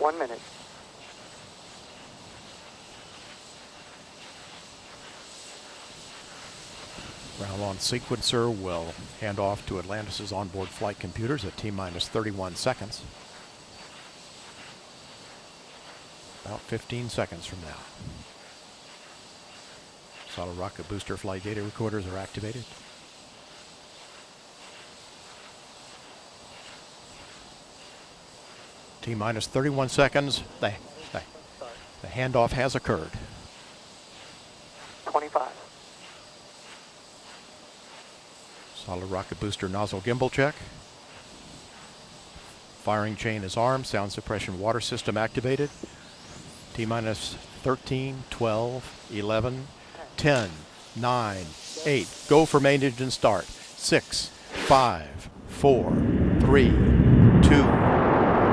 1 minute. Ground launch sequencer will hand off to Atlantis' onboard flight computers at T-minus 31 seconds. About 15 seconds from now. Solid rocket booster flight data recorders are activated. T-minus 31 seconds. The handoff has occurred. 25. Solid rocket booster nozzle gimbal check. Firing chain is armed. Sound suppression water system activated. T-minus 13, 12, 11, 10, 9, 8. Go for main engine start. 6, 5, 4, 3, 2,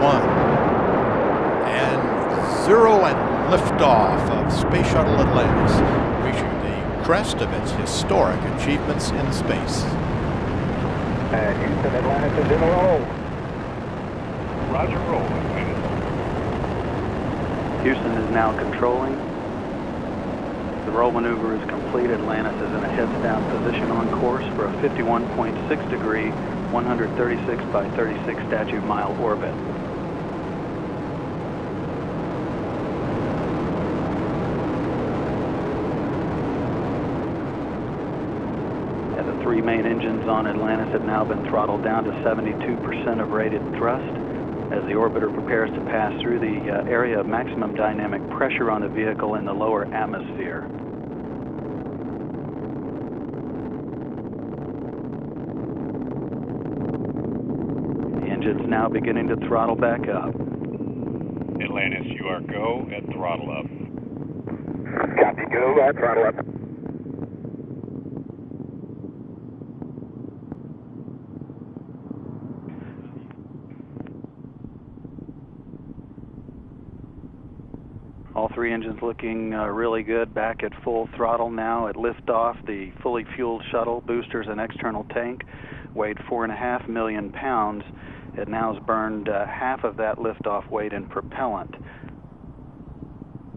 1. And 0 and liftoff of Space Shuttle Atlantis, reaching the crest of its historic achievements in space. Houston, Atlantis is in the roll. Roger, roll, Atlantis. Houston is now controlling. The roll maneuver is complete. Atlantis is in a heads-down position on course for a 51.6 degree, 136 by 36 statute mile orbit. The three main engines on Atlantis have now been throttled down to 72% of rated thrust as the orbiter prepares to pass through the area of maximum dynamic pressure on the vehicle in the lower atmosphere. The engine's now beginning to throttle back up. Atlantis, you are go at throttle up. Copy, go at throttle up. All three engines looking really good, back at full throttle now at liftoff. The fully fueled shuttle, boosters, and external tank weighed 4.5 million pounds. It now has burned half of that liftoff weight in propellant.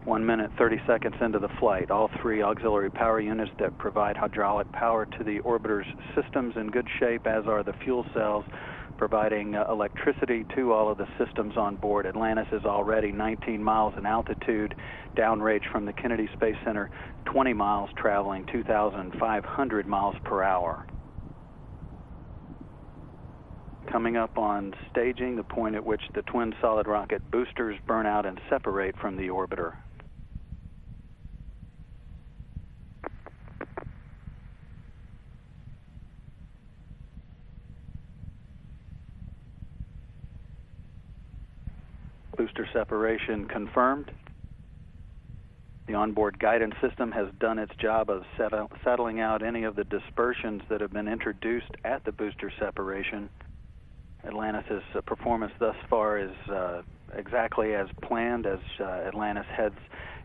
1 minute, 30 seconds into the flight, all three auxiliary power units that provide hydraulic power to the orbiter's systems in good shape, as are the fuel cells, providing electricity to all of the systems on board. Atlantis is already 19 miles in altitude, downrange from the Kennedy Space Center, 20 miles, traveling 2,500 miles per hour. Coming up on staging, the point at which the twin solid rocket boosters burn out and separate from the orbiter. Booster separation confirmed. The onboard guidance system has done its job of settling out any of the dispersions that have been introduced at the booster separation. Atlantis' performance thus far is exactly as planned as Atlantis heads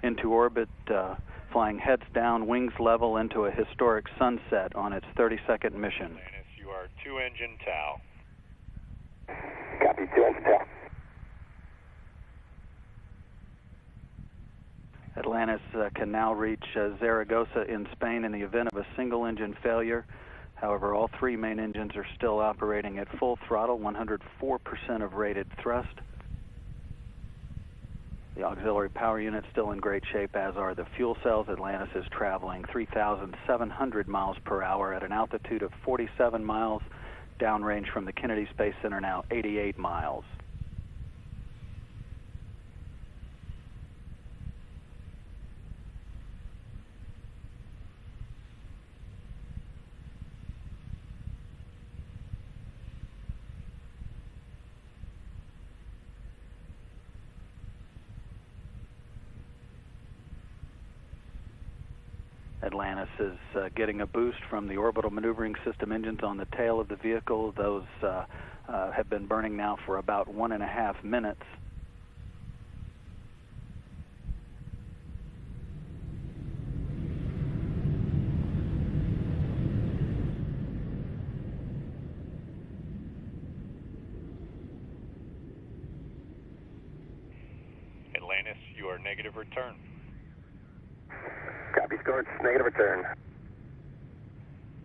into orbit, flying heads down, wings level into a historic sunset on its 30-second mission. Atlantis, you are 2-engine TOW. Copy, 2-engine TOW. Atlantis can now reach Zaragoza in Spain in the event of a single-engine failure. However, all three main engines are still operating at full throttle, 104% of rated thrust. The auxiliary power unit's still in great shape, as are the fuel cells. Atlantis is traveling 3,700 miles per hour at an altitude of 47 miles, downrange from the Kennedy Space Center now 88 miles. Atlantis is getting a boost from the orbital maneuvering system engines on the tail of the vehicle. Those have been burning now for about 1.5 minutes. Atlantis, you are negative return. Copy, Scorch. Negative return.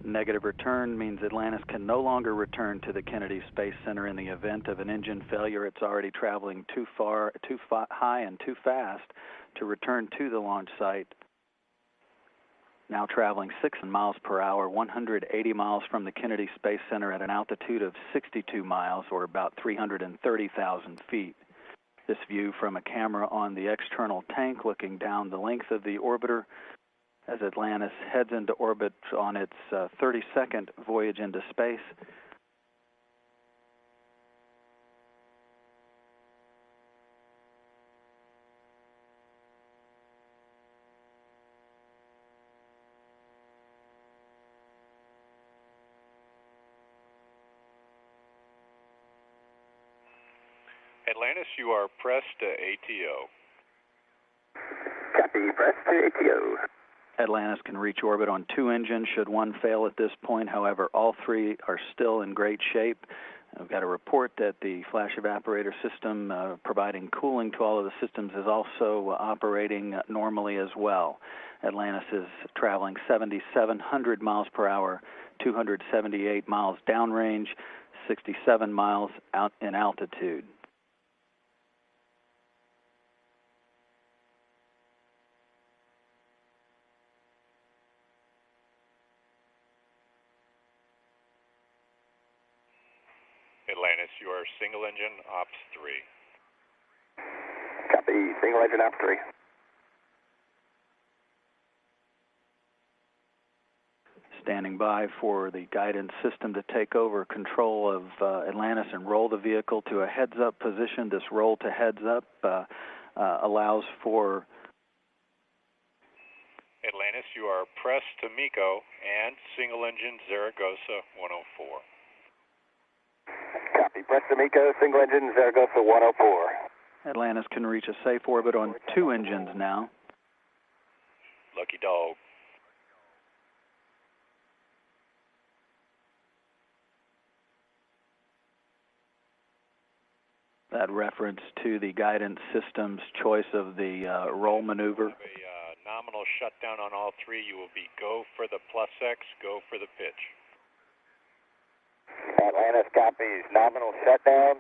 Negative return means Atlantis can no longer return to the Kennedy Space Center in the event of an engine failure. It's already traveling too high and too fast to return to the launch site. Now traveling 6 miles per hour, 180 miles from the Kennedy Space Center at an altitude of 62 miles, or about 330,000 feet. This view from a camera on the external tank looking down the length of the orbiter as Atlantis heads into orbit on its 32nd voyage into space. Atlantis, you are pressed to ATO. Copy, press to ATO. Atlantis can reach orbit on 2 engines should one fail at this point. However, all 3 are still in great shape. I've got a report that the flash evaporator system providing cooling to all of the systems is also operating normally as well. Atlantis is traveling 7,700 miles per hour, 278 miles downrange, 67 miles out in altitude. Atlantis, you are single engine Ops 3. Copy, single engine Ops 3. Standing by for the guidance system to take over control of Atlantis and roll the vehicle to a heads-up position. This roll to heads-up allows for... Atlantis, you are pressed to MECO and single engine Zaragoza 104. Copy, press to MECO, single engine Zaragoza 104. Atlantis can reach a safe orbit on 2 engines now. Lucky dog. That reference to the guidance system's choice of the roll maneuver. Have a nominal shutdown on all 3. You will be go for the plus X, go for the pitch. Atlantis copies, nominal shutdown,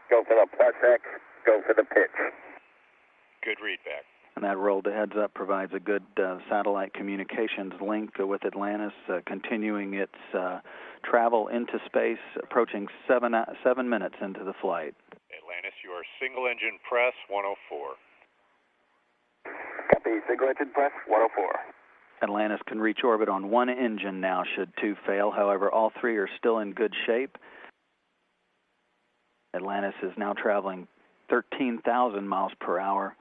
go for the plus X, go for the pitch. Good readback. And that roll to heads up provides a good satellite communications link with Atlantis, continuing its travel into space, approaching 7 minutes into the flight. Atlantis, you are single engine press 104. Copy, single engine press 104. Atlantis can reach orbit on 1 engine now should 2 fail. However, all 3 are still in good shape. Atlantis is now traveling 13,000 miles per hour,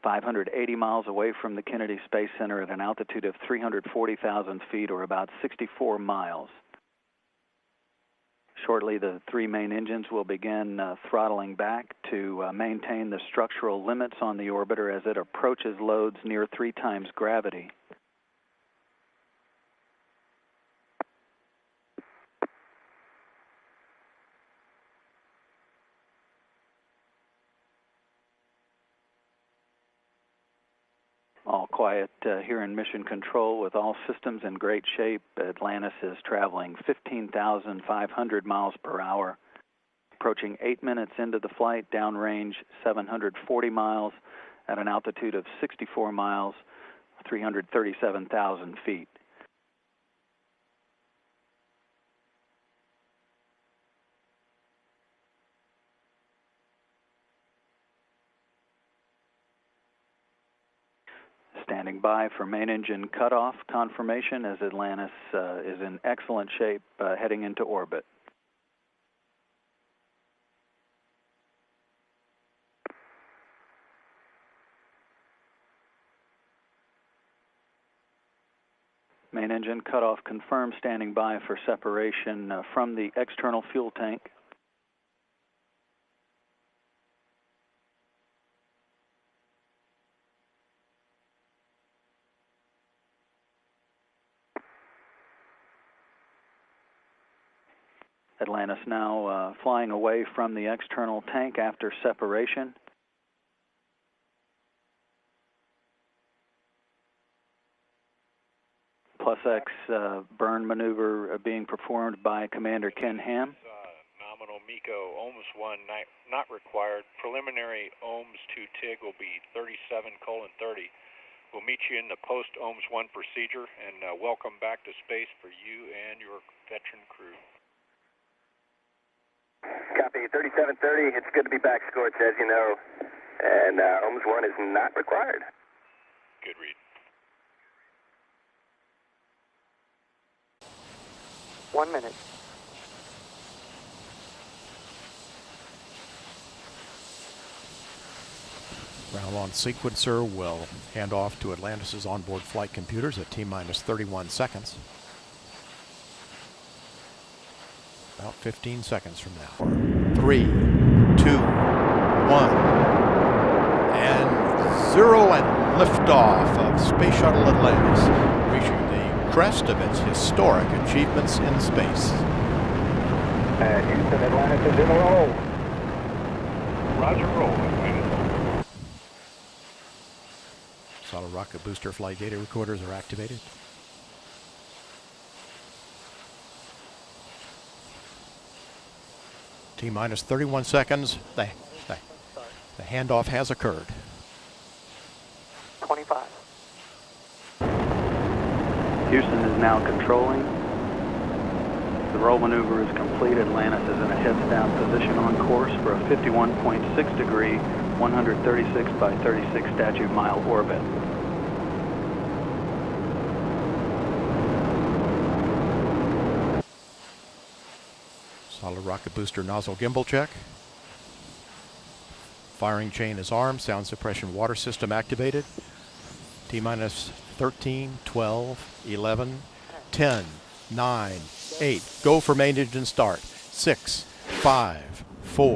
580 miles away from the Kennedy Space Center at an altitude of 340,000 feet, or about 64 miles. Shortly, the 3 main engines will begin throttling back to maintain the structural limits on the orbiter as it approaches loads near 3 times gravity. All quiet here in Mission Control with all systems in great shape. Atlantis is traveling 15,500 miles per hour, approaching 8 minutes into the flight, downrange 740 miles at an altitude of 64 miles, 337,000 feet. Standing by for main engine cutoff confirmation as Atlantis is in excellent shape heading into orbit. Main engine cutoff confirmed, standing by for separation from the external fuel tank. Atlantis now flying away from the external tank after separation. plus X burn maneuver being performed by Commander Ken Ham. Nominal MECO, OMS 1 not required. Preliminary OMS 2 TIG will be 37:30. We'll meet you in the post-OMS 1 procedure, and welcome back to space for you and your veteran crew. Copy, 37:30. It's good to be back, Scorch, as you know. And OMS 1 is not required. Good read. 1 minute. Ground launch sequencer will hand off to Atlantis' onboard flight computers at T-minus 31 seconds. About 15 seconds from now. 3, 2, 1, and 0, and liftoff of Space Shuttle Atlantis, reaching the crest of its historic achievements in space. Houston, Atlantis is in a roll. Roger, roll, Atlantis. Solid rocket booster flight data recorders are activated. T-minus 31 seconds. The handoff has occurred. 25. Houston is now controlling. The roll maneuver is complete. Atlantis is in a heads down position on course for a 51.6 degree, 136 by 36 statute mile orbit. Solid rocket booster nozzle gimbal check. Firing chain is armed. Sound suppression water system activated. T-minus 13, 12, 11, 10, 9, 8. Go for main engine start. 6, 5, 4.